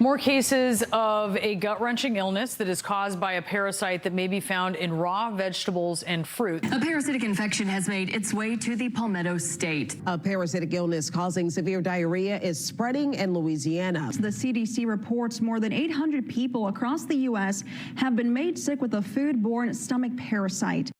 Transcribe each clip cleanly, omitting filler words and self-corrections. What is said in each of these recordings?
More cases of a gut-wrenching illness that is caused by a parasite that may be found in raw vegetables and fruit. A parasitic infection has made its way to the Palmetto State. A parasitic illness causing severe diarrhea is spreading in Louisiana. The CDC reports more than 800 people across the U.S. have been made sick with a food-borne stomach parasite.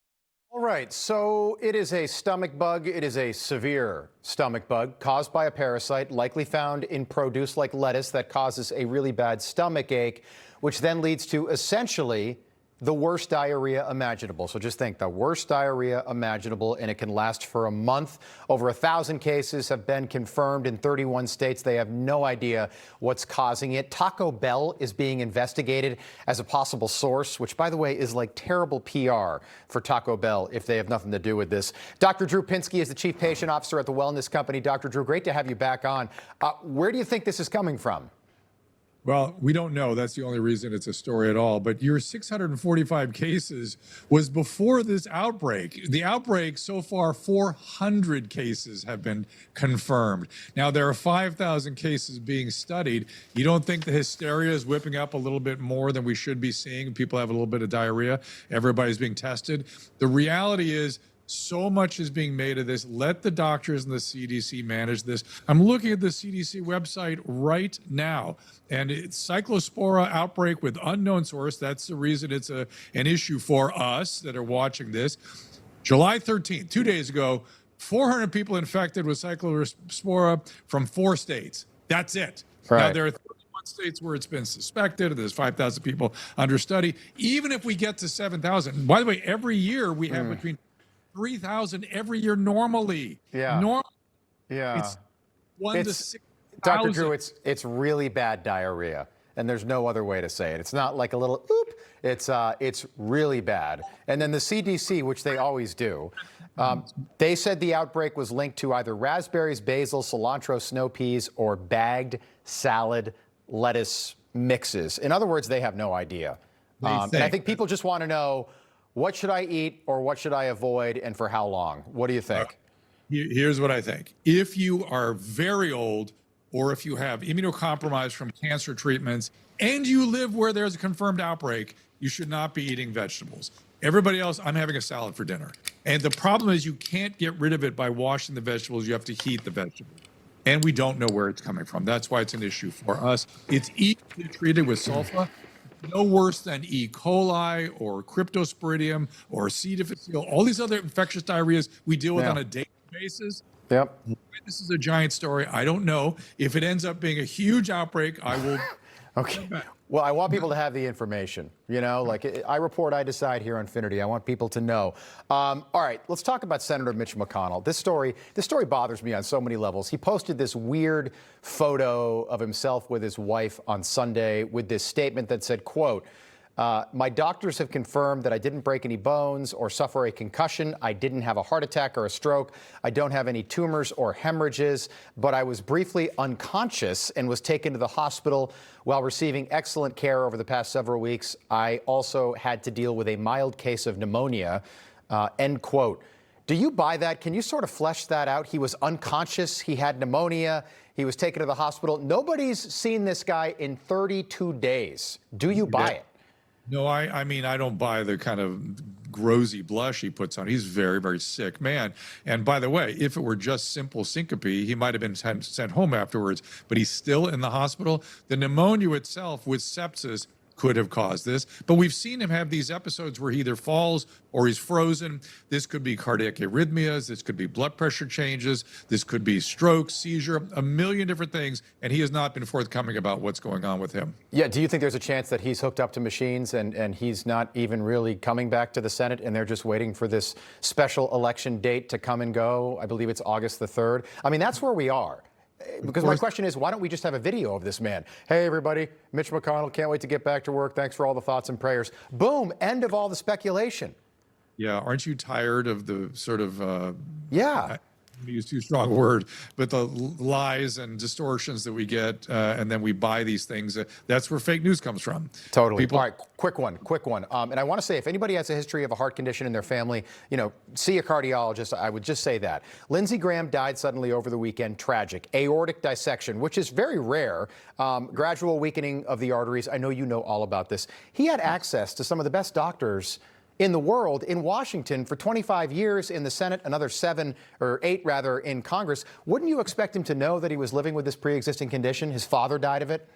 All right, so it is a stomach bug. It is a severe stomach bug caused by a parasite likely found in produce like lettuce that causes a really bad stomach ache, which then leads to essentially the worst diarrhea imaginable. So just think, the worst diarrhea imaginable, and it can last for a month. Over 1,000 cases have been confirmed in 31 states. They have no idea what's causing it. Taco Bell is being investigated as a possible source, which, by the way, is like terrible PR for Taco Bell if they have nothing to do with this. Dr. Drew Pinsky is the Chief Patient Officer at the wellness company. Dr. Drew, great to have you back on. Where do you think this is coming from? Well, we don't know. That's the only reason it's a story at all. But your 645 cases was before this outbreak. The outbreak, so far, 400 cases have been confirmed. Now, there are 5,000 cases being studied. You don't think the hysteria is whipping up a little bit more than we should be seeing? People have a little bit of diarrhea. Everybody's being tested. The reality is, so much is being made of this. Let the doctors and the CDC manage this. I'm looking at the CDC website right now, and it's Cyclospora outbreak with unknown source. That's the reason it's an issue for us that are watching this. July 13th, 2 days ago, 400 people infected with Cyclospora from 4 states. That's it. Right. Now, there are 31 states where it's been suspected, and there's 5,000 people under study. Even if we get to 7,000, by the way, every year we have between 3,000 every year normally. Yeah. Yeah. It's 1 to 6,000. Dr. Drew, it's really bad diarrhea, and there's no other way to say it. It's not like a little oop. It's really bad. And then the CDC, which they always do, they said the outbreak was linked to either raspberries, basil, cilantro, snow peas, or bagged salad lettuce mixes. In other words, they have no idea. And I think people just want to know, what should I eat or what should I avoid, and for how long? What do you think? Here's what I think. If you are very old, or if you have immunocompromised from cancer treatments, and you live where there's a confirmed outbreak, you should not be eating vegetables. Everybody else, I'm having a salad for dinner. And the problem is you can't get rid of it by washing the vegetables. You have to heat the vegetables. And we don't know where it's coming from. That's why it's an issue for us. It's easily treated with sulfa. No worse than E. coli or cryptosporidium or C. difficile. All these other infectious diarrheas we deal with on a daily basis. Yep. This is a giant story. I don't know. If it ends up being a huge outbreak, I will. Okay. Well, I want people to have the information. You know, like I report, I decide here on Finnerty. I want people to know. All right, let's talk about Senator Mitch McConnell. This story bothers me on so many levels. He posted this weird photo of himself with his wife on Sunday with this statement that said, quote, my doctors have confirmed that I didn't break any bones or suffer a concussion. I didn't have a heart attack or a stroke. I don't have any tumors or hemorrhages, but I was briefly unconscious and was taken to the hospital while receiving excellent care over the past several weeks. I also had to deal with a mild case of pneumonia, end quote. Do you buy that? Can you sort of flesh that out? He was unconscious. He had pneumonia. He was taken to the hospital. Nobody's seen this guy in 32 days. Do you buy it? No, I mean, I don't buy the kind of rosy blush he puts on. He's a very, very sick man. And by the way, if it were just simple syncope, he might have been sent home afterwards, but he's still in the hospital. The pneumonia itself with sepsis could have caused this, but we've seen him have these episodes where he either falls or he's frozen. This could be cardiac arrhythmias. This could be blood pressure changes. This could be stroke, seizure, a million different things. And he has not been forthcoming about what's going on with him. Yeah. Do you think there's a chance that he's hooked up to machines and he's not even really coming back to the Senate and they're just waiting for this special election date to come and go? I believe it's August the 3rd. I mean, that's where we are. Because my question is, why don't we just have a video of this man? Hey, everybody, Mitch McConnell, can't wait to get back to work. Thanks for all the thoughts and prayers. Boom, end of all the speculation. Yeah, aren't you tired of the sort of... Yeah. use too strong a word, but the lies and distortions that we get, and then we buy these things. That's where fake news comes from. Totally. People, all right, quick one. And I want to say, if anybody has a history of a heart condition in their family, see a cardiologist. I would just say that. Lindsey Graham died suddenly over the weekend. Tragic. Aortic dissection, which is very rare. Gradual weakening of the arteries. I know you know all about this. He had access to some of the best doctors in the world in Washington for 25 years in the Senate, another 7 or 8 rather in Congress. Wouldn't you expect him to know that he was living with this pre-existing condition? His father died of it.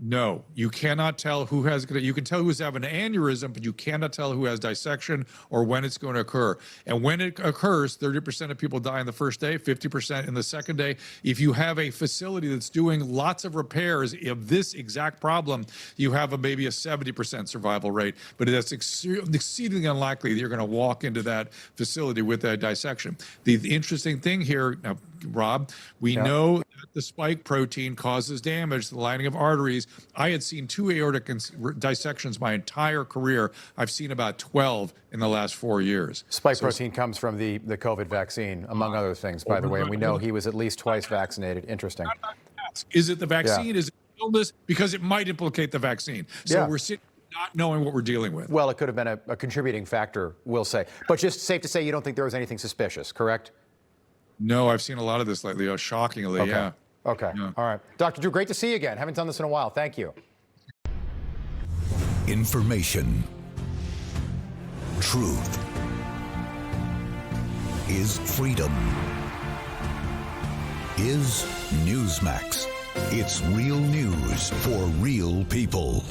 No, you cannot tell who has. You can tell who's having an aneurysm, but you cannot tell who has dissection or when it's going to occur. And when it occurs, 30% of people die on the first day, 50% in the second day. If you have a facility that's doing lots of repairs of this exact problem, you have maybe a 70% survival rate. But that's exceedingly unlikely that you're going to walk into that facility with a dissection. The interesting thing here, now, Rob, we know that the spike protein causes damage to the lining of arteries. I had seen 2 aortic dissections my entire career. I've seen about 12 in the last 4 years. Spike protein comes from the COVID vaccine, among other things, by the way. And we know he was at least twice vaccinated. Interesting. Is it the vaccine? Is it the illness? Because it might implicate the vaccine. So we're sitting not knowing what we're dealing with. Well, it could have been a contributing factor, we'll say. But just safe to say you don't think there was anything suspicious, correct? No, I've seen a lot of this lately, shockingly, yeah. Okay, all right. Dr. Drew, great to see you again. Haven't done this in a while. Thank you. Information. Truth. Is freedom. Is Newsmax. It's real news for real people.